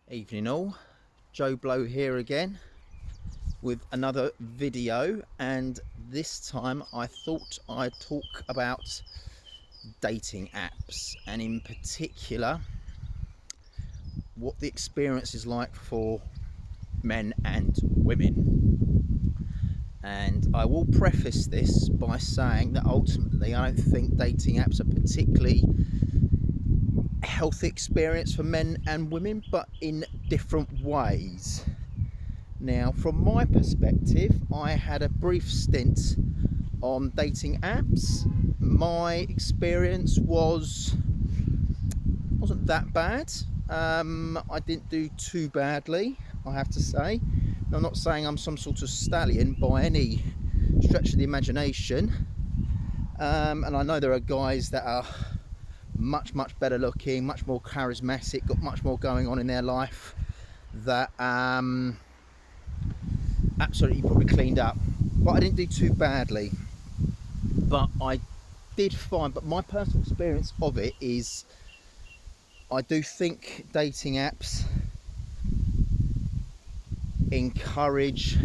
Evening all, Joe Blow here again with another video, and this time I thought I'd talk about dating apps, and in particular what the experience is like for men and women. And I will preface this by saying that ultimately I don't think dating apps are particularly healthy experience for men and women, but in different ways. Now, from my perspective, I had a brief stint on dating apps. My experience wasn't that bad. I didn't do too badly, I have to say. Now, I'm not saying I'm some sort of stallion by any stretch of the imagination. And I know there are guys that are much better looking, much more charismatic, got much more going on in their life, that absolutely probably cleaned up, but I didn't do too badly. But I did find, but my personal experience of it is, I do think dating apps encourage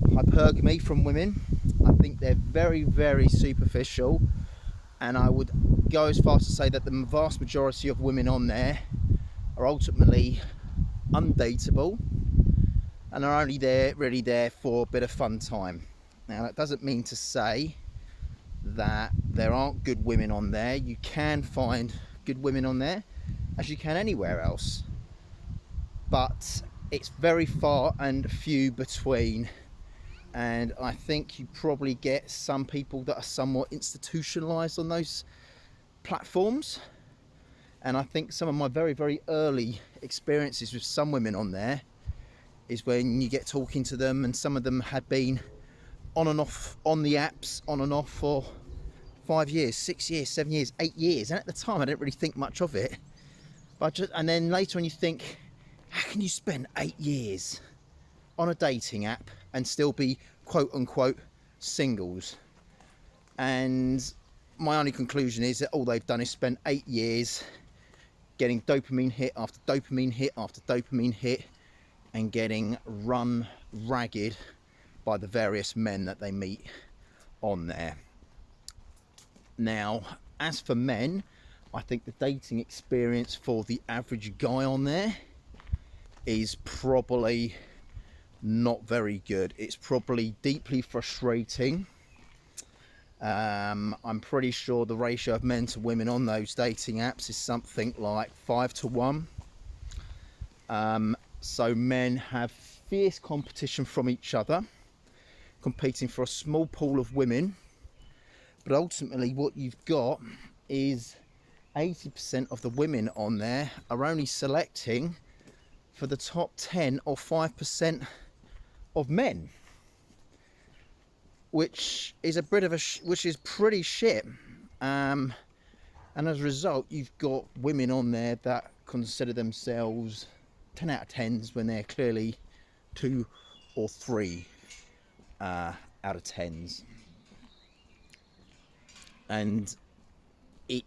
hypergamy from women. I think they're very superficial, and I would go as far as to say that the vast majority of women on there are ultimately undateable and are only really there for a bit of fun time. Now, that doesn't mean to say that there aren't good women on there. You can find good women on there, as you can anywhere else, but it's very far and few between. And I think you probably get some people that are somewhat institutionalized on those platforms. And I think some of my very early experiences with some women on there is when you get talking to them, and some of them had been on and off on the apps, on and off for 5 years, 6 years, 7 years, 8 years. And at the time I didn't really think much of it, but and then later on you think, how can you spend 8 years on a dating app and still be quote unquote singles? And my only conclusion is that all they've done is spend 8 years getting dopamine hit after dopamine hit after dopamine hit, and getting run ragged by the various men that they meet on there. Now, as for men, I think the dating experience for the average guy on there is probably not very good. It's probably deeply frustrating. I'm pretty sure the ratio of men to women on those dating apps is something like 5-1. So men have fierce competition from each other, competing for a small pool of women. But ultimately what you've got is 80% of the women on there are only selecting for the top 10 or 5% of men, which is a bit of which is pretty shit. And as a result, you've got women on there that consider themselves 10 out of 10s when they're clearly 2 or 3 out of 10s. And it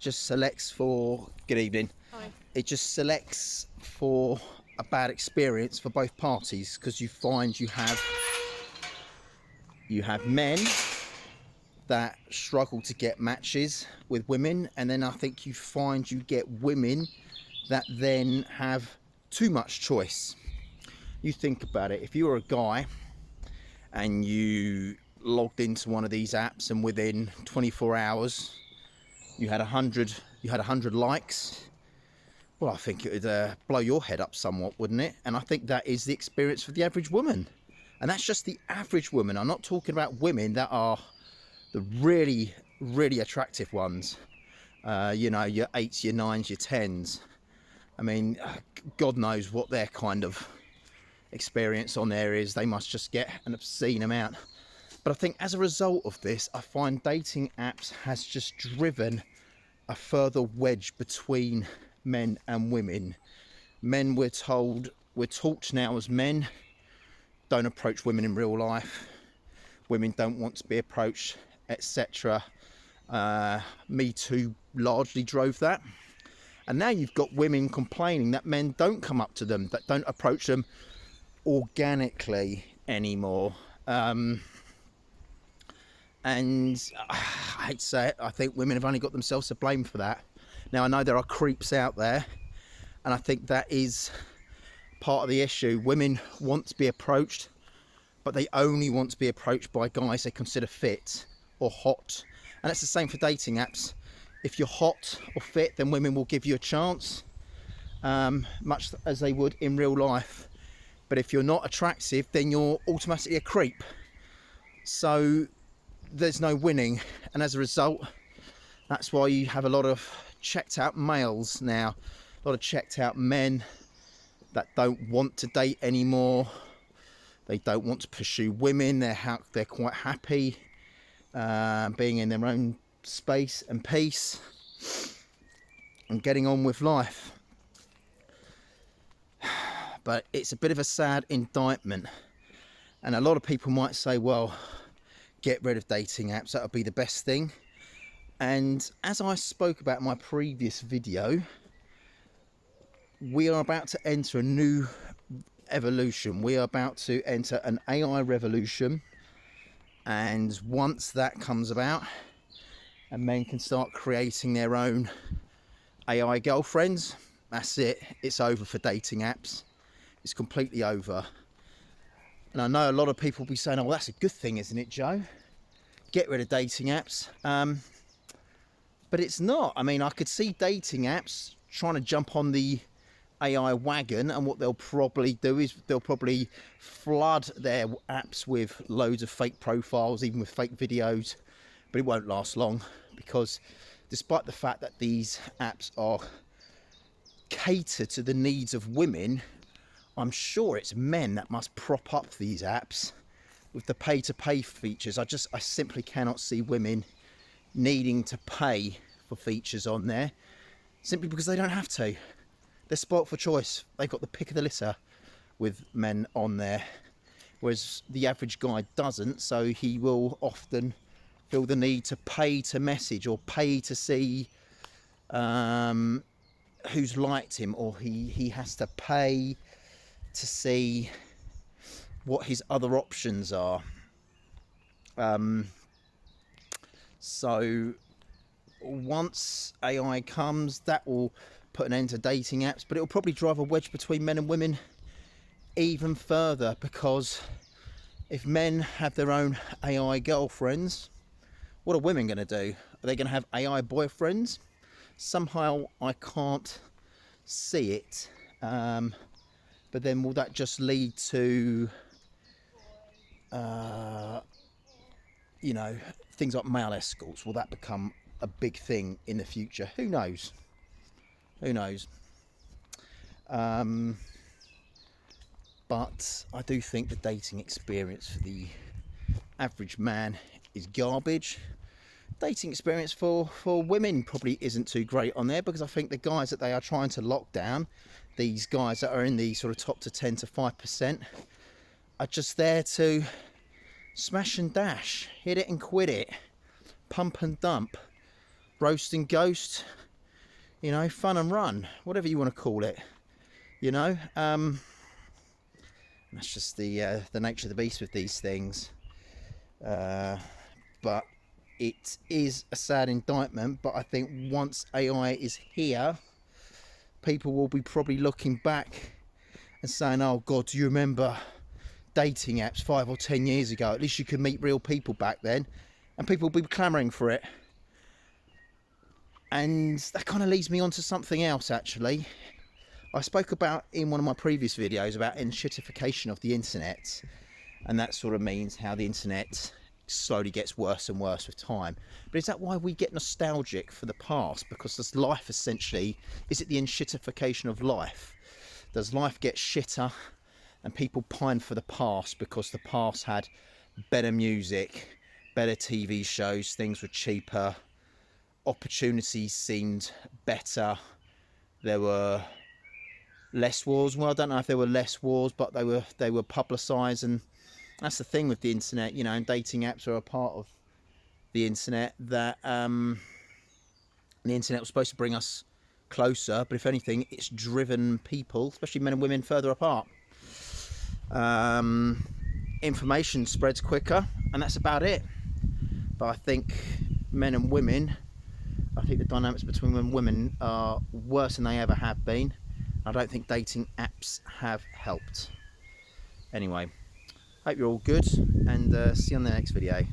just selects for, good evening. Hi. It just selects for a bad experience for both parties, because you find you have men that struggle to get matches with women, and then I think you find you get women that then have too much choice. You think about it, if you were a guy and you logged into one of these apps and within 24 hours you had 100 likes, well, I think it would blow your head up somewhat, wouldn't it? And I think that is the experience for the average woman, and that's just the average woman. I'm not talking about women that are the really attractive ones, you know, your 8s, your 9s, your 10s. I mean, God knows what their kind of experience on there is. They must just get an obscene amount. But I think as a result of this, I find dating apps has just driven a further wedge between men and women. Men, we're taught now as men, don't approach women in real life. Women don't want to be approached, etc. Me Too largely drove that. And now you've got women complaining that men don't come up to them, that don't approach them organically anymore. And I hate to say it, I think women have only got themselves to blame for that. Now, I know there are creeps out there, and I think that is part of the issue. Women want to be approached, but they only want to be approached by guys they consider fit or hot. And it's the same for dating apps. If you're hot or fit, then women will give you a chance, much as they would in real life. But if you're not attractive, then you're automatically a creep. So there's no winning, and as a result, that's why you have a lot of checked out males now, a lot of checked out men that don't want to date anymore. They don't want to pursue women. They're quite happy being in their own space and peace and getting on with life. But it's a bit of a sad indictment, and a lot of people might say, well, get rid of dating apps, that would be the best thing. And as I spoke about in my previous video, we are about to enter a new evolution. We are about to enter an AI revolution, and once that comes about and men can start creating their own AI girlfriends, that's it. It's over for dating apps. It's completely over. And I know a lot of people will be saying, oh, well, that's a good thing, isn't it, Joe? Get rid of dating apps. But it's not. I mean, I could see dating apps trying to jump on the AI wagon, and what they'll probably do is they'll probably flood their apps with loads of fake profiles, even with fake videos. But it won't last long, because despite the fact that these apps are catered to the needs of women, I'm sure it's men that must prop up these apps with the pay-to-pay features. I simply cannot see women needing to pay for features on there, simply because they don't have to. They're spoilt for choice. They've got the pick of the litter with men on there, whereas the average guy doesn't, so he will often feel the need to pay to message or pay to see who's liked him, or he has to pay to see what his other options are. So once AI comes, that will put an end to dating apps, but it will probably drive a wedge between men and women even further, because if men have their own AI girlfriends, what are women going to do? Are they going to have AI boyfriends? Somehow I can't see it. But then will that just lead to, things like male escorts? Will that become a big thing in the future? Who knows? Who knows? But I do think the dating experience for the average man is garbage. Dating experience for women probably isn't too great on there, because I think the guys that they are trying to lock down, these guys that are in the sort of top to 10 to 5%, are just there to smash and dash, hit it and quit it, pump and dump, roast and ghost, fun and run, whatever you want to call it, that's just the nature of the beast with these things. But it is a sad indictment. But I think once AI is here, people will be probably looking back and saying, oh God, do you remember dating apps 5 or 10 years ago? At least you could meet real people back then. And people will be clamouring for it. And that kind of leads me on to something else, actually. I spoke about in one of my previous videos about enshittification of the internet, and that sort of means how the internet slowly gets worse and worse with time. But is that why we get nostalgic for the past? Because does life essentially, is it the enshittification of life? Does life get shitter and people pine for the past because the past had better music, better TV shows, things were cheaper, opportunities seemed better, there were less wars? Well, I don't know if there were less wars, but they were publicised, and that's the thing with the internet, and dating apps are a part of the internet, that the internet was supposed to bring us closer, but if anything, it's driven people, especially men and women, further apart. Information spreads quicker, and that's about it. But I think men and women, I think the dynamics between men and women are worse than they ever have been. I don't think dating apps have helped. Anyway, hope you're all good, and see you on the next video.